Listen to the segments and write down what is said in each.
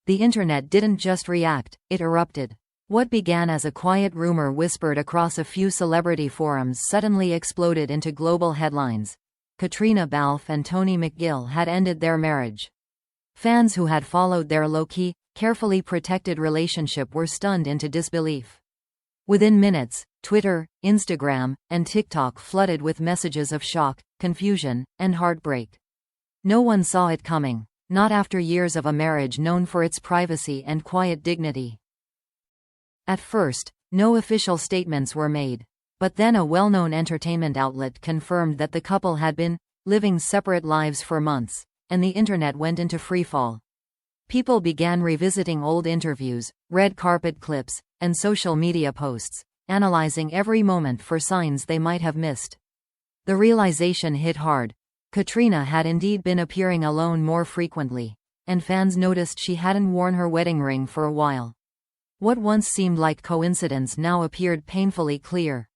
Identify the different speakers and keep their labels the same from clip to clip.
Speaker 1: The internet didn't just react, it erupted. What began as a quiet rumor whispered across a few celebrity forums suddenly exploded into global headlines. Caitriona Balfe and Tony McGill had ended their marriage. Fans who had followed their low-key, carefully protected relationship were stunned into disbelief. Within minutes, Twitter, Instagram, and TikTok flooded with messages of shock, confusion, and heartbreak. No one saw it coming, not after years of a marriage known for its privacy and quiet dignity. At first, no official statements were made, but then a well-known entertainment outlet confirmed that the couple had been living separate lives for months, and the internet went into freefall. People began revisiting old interviews, red carpet clips, and social media posts, analyzing every moment for signs they might have missed. The realization hit hard. Caitriona had indeed been appearing alone more frequently, and fans noticed she hadn't worn her wedding ring for a while. What once seemed like coincidence now appeared painfully clear.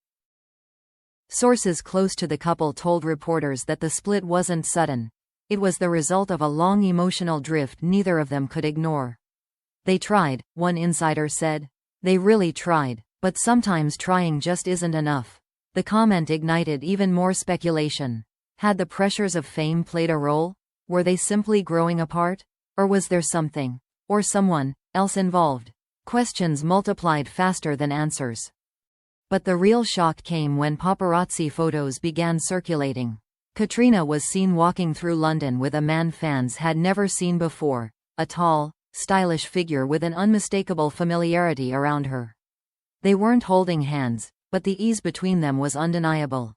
Speaker 1: Sources close to the couple told reporters that the split wasn't sudden. It was the result of a long emotional drift neither of them could ignore. They tried, one insider said. They really tried, but sometimes trying just isn't enough. The comment ignited even more speculation. Had the pressures of fame played a role? Were they simply growing apart? Or was there something, or someone, else involved? Questions multiplied faster than answers. But the real shock came when paparazzi photos began circulating. Caitriona was seen walking through London with a man fans had never seen before, a tall, stylish figure with an unmistakable familiarity around her. They weren't holding hands, but the ease between them was undeniable.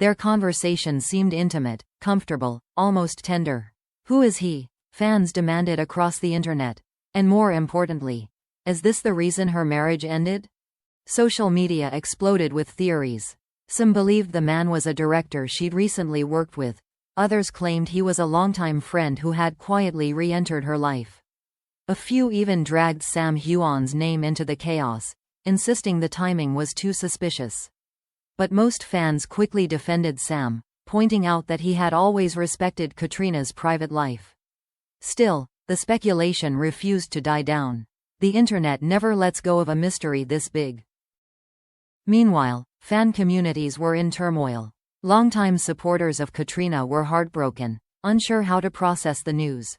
Speaker 1: Their conversation seemed intimate, comfortable, almost tender. Who is he? Fans demanded across the internet. And more importantly, is this the reason her marriage ended? Social media exploded with theories. Some believed the man was a director she'd recently worked with. Others claimed he was a longtime friend who had quietly re-entered her life. A few even dragged Sam Heughan's name into the chaos, insisting the timing was too suspicious. But most fans quickly defended Sam, pointing out that he had always respected Caitriona's private life. Still, the speculation refused to die down. The internet never lets go of a mystery this big. Meanwhile, fan communities were in turmoil. Longtime supporters of Caitriona were heartbroken, unsure how to process the news.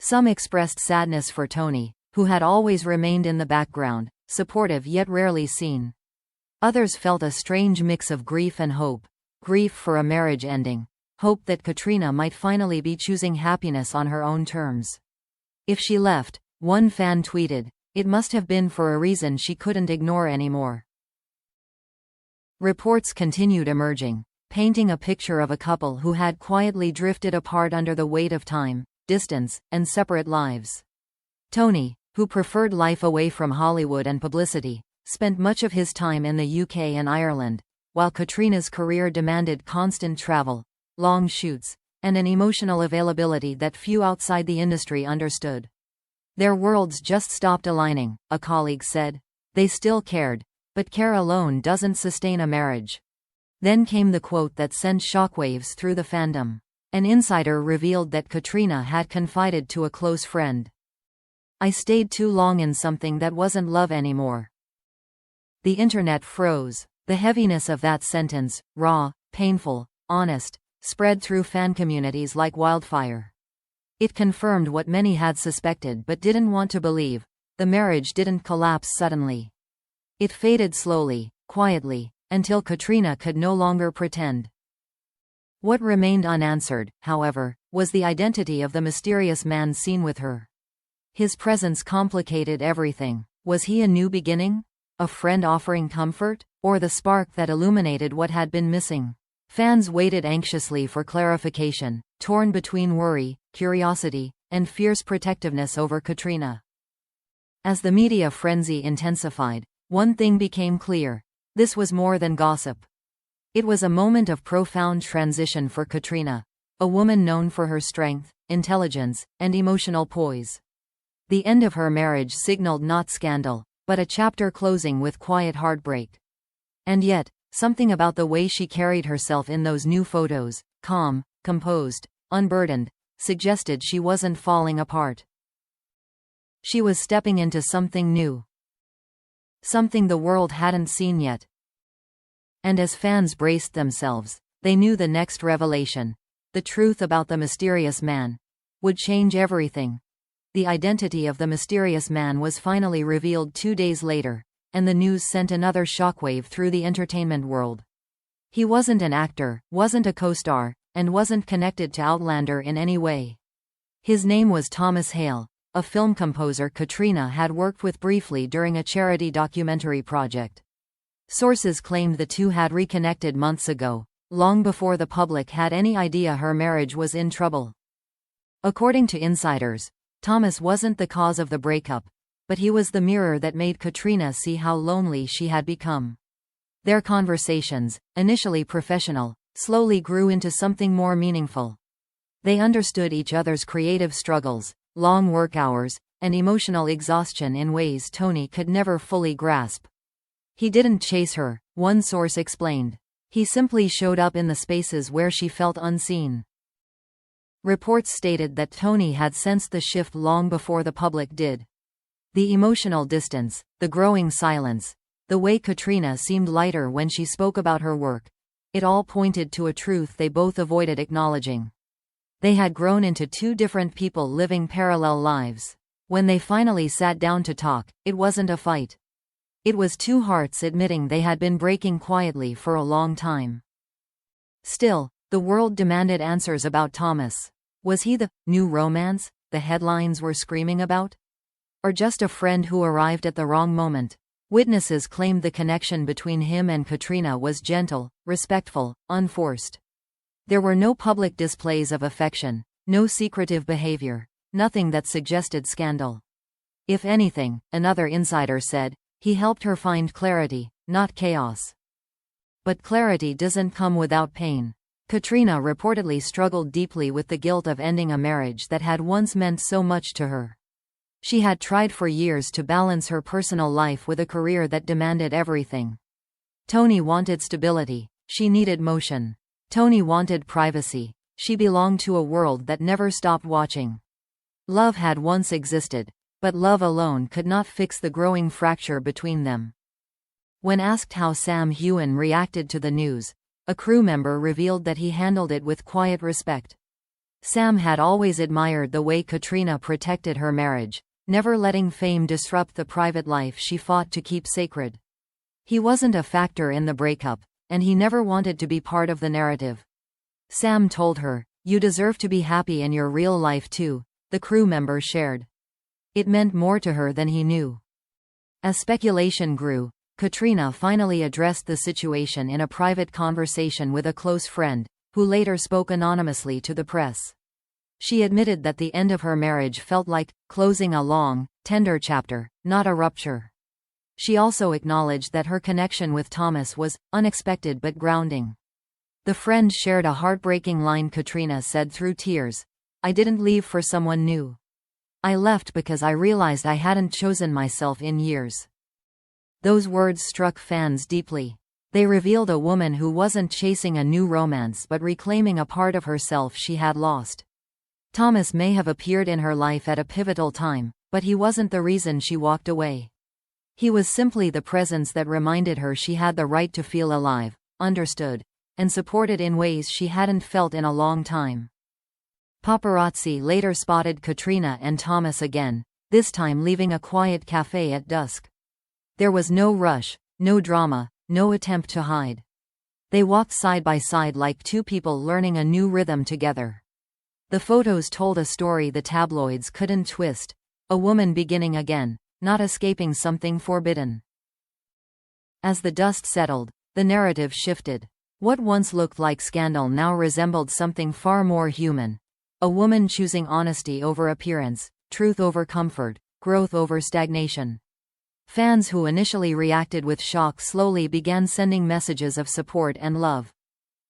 Speaker 1: Some expressed sadness for Tony, who had always remained in the background, supportive yet rarely seen. Others felt a strange mix of grief and hope. Grief for a marriage ending, hope that Caitriona might finally be choosing happiness on her own terms. If she left, one fan tweeted, it must have been for a reason she couldn't ignore anymore. Reports continued emerging, painting a picture of a couple who had quietly drifted apart under the weight of time, distance, and separate lives. Tony, who preferred life away from Hollywood and publicity, spent much of his time in the UK and Ireland, while Caitriona's career demanded constant travel, long shoots, and an emotional availability that few outside the industry understood. Their worlds just stopped aligning, a colleague said. They still cared, but care alone doesn't sustain a marriage. Then came the quote that sent shockwaves through the fandom. An insider revealed that Caitriona had confided to a close friend. I stayed too long in something that wasn't love anymore. The internet froze. The heaviness of that sentence, raw, painful, honest, spread through fan communities like wildfire. It confirmed what many had suspected but didn't want to believe. The marriage didn't collapse suddenly. It faded slowly, quietly, until Caitriona could no longer pretend. What remained unanswered, however, was the identity of the mysterious man seen with her. His presence complicated everything. Was he a new beginning? A friend offering comfort? Or the spark that illuminated what had been missing? Fans waited anxiously for clarification, torn between worry, curiosity, and fierce protectiveness over Caitriona. As the media frenzy intensified, one thing became clear. This was more than gossip. It was a moment of profound transition for Caitriona, a woman known for her strength, intelligence, and emotional poise. The end of her marriage signaled not scandal, but a chapter closing with quiet heartbreak. And yet, something about the way she carried herself in those new photos, calm, composed, unburdened, suggested she wasn't falling apart. She was stepping into something new. Something the world hadn't seen yet. And as fans braced themselves, they knew the next revelation, the truth about the mysterious man, would change everything. The identity of the mysterious man was finally revealed 2 days later, and the news sent another shockwave through the entertainment world. He wasn't an actor, wasn't a co-star, and wasn't connected to Outlander in any way. His name was Thomas Hale, a film composer Caitriona had worked with briefly during a charity documentary project. Sources claimed the two had reconnected months ago, long before the public had any idea her marriage was in trouble. According to insiders, Thomas wasn't the cause of the breakup, but he was the mirror that made Caitriona see how lonely she had become. Their conversations, initially professional, slowly grew into something more meaningful. They understood each other's creative struggles, long work hours, and emotional exhaustion in ways Tony could never fully grasp. He didn't chase her, one source explained. He simply showed up in the spaces where she felt unseen. Reports stated that Tony had sensed the shift long before the public did. The emotional distance, the growing silence, the way Caitriona seemed lighter when she spoke about her work, it all pointed to a truth they both avoided acknowledging. They had grown into two different people living parallel lives. When they finally sat down to talk, it wasn't a fight. It was two hearts admitting they had been breaking quietly for a long time. Still, the world demanded answers about Thomas. Was he the new romance the headlines were screaming about? Or just a friend who arrived at the wrong moment? Witnesses claimed the connection between him and Caitriona was gentle, respectful, unforced. There were no public displays of affection, no secretive behavior, nothing that suggested scandal. If anything, another insider said, he helped her find clarity, not chaos. But clarity doesn't come without pain. Caitriona reportedly struggled deeply with the guilt of ending a marriage that had once meant so much to her. She had tried for years to balance her personal life with a career that demanded everything. Tony wanted stability, she needed motion. Tony wanted privacy, she belonged to a world that never stopped watching. Love had once existed, but love alone could not fix the growing fracture between them. When asked how Sam Heughan reacted to the news, a crew member revealed that he handled it with quiet respect. Sam had always admired the way Caitriona protected her marriage, never letting fame disrupt the private life she fought to keep sacred. He wasn't a factor in the breakup, and he never wanted to be part of the narrative. Sam told her, "You deserve to be happy in your real life too," the crew member shared. It meant more to her than he knew. As speculation grew, Caitriona finally addressed the situation in a private conversation with a close friend, who later spoke anonymously to the press. She admitted that the end of her marriage felt like closing a long, tender chapter, not a rupture. She also acknowledged that her connection with Thomas was unexpected but grounding. The friend shared a heartbreaking line Caitriona said through tears, "I didn't leave for someone new. I left because I realized I hadn't chosen myself in years." Those words struck fans deeply. They revealed a woman who wasn't chasing a new romance but reclaiming a part of herself she had lost. Thomas may have appeared in her life at a pivotal time, but he wasn't the reason she walked away. He was simply the presence that reminded her she had the right to feel alive, understood, and supported in ways she hadn't felt in a long time. Paparazzi later spotted Caitriona and Thomas again, this time leaving a quiet cafe at dusk. There was no rush, no drama, no attempt to hide. They walked side by side like two people learning a new rhythm together. The photos told a story the tabloids couldn't twist, a woman beginning again, not escaping something forbidden. As the dust settled, the narrative shifted. What once looked like scandal now resembled something far more human. A woman choosing honesty over appearance, truth over comfort, growth over stagnation. Fans who initially reacted with shock slowly began sending messages of support and love.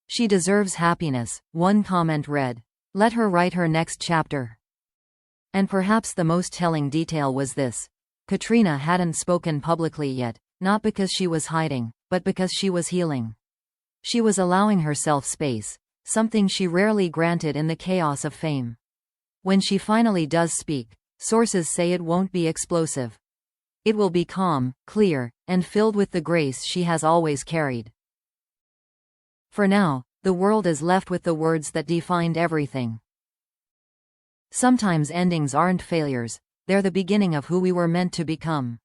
Speaker 1: "She deserves happiness," one comment read. "Let her write her next chapter." And perhaps the most telling detail was this. Caitriona hadn't spoken publicly yet, not because she was hiding, but because she was healing. She was allowing herself space, something she rarely granted in the chaos of fame. When she finally does speak, Sources say it won't be explosive. It will be calm, clear, and filled with the grace she has always carried. For now, the world is left with the words that defined everything. Sometimes endings aren't failures, they're the beginning of who we were meant to become.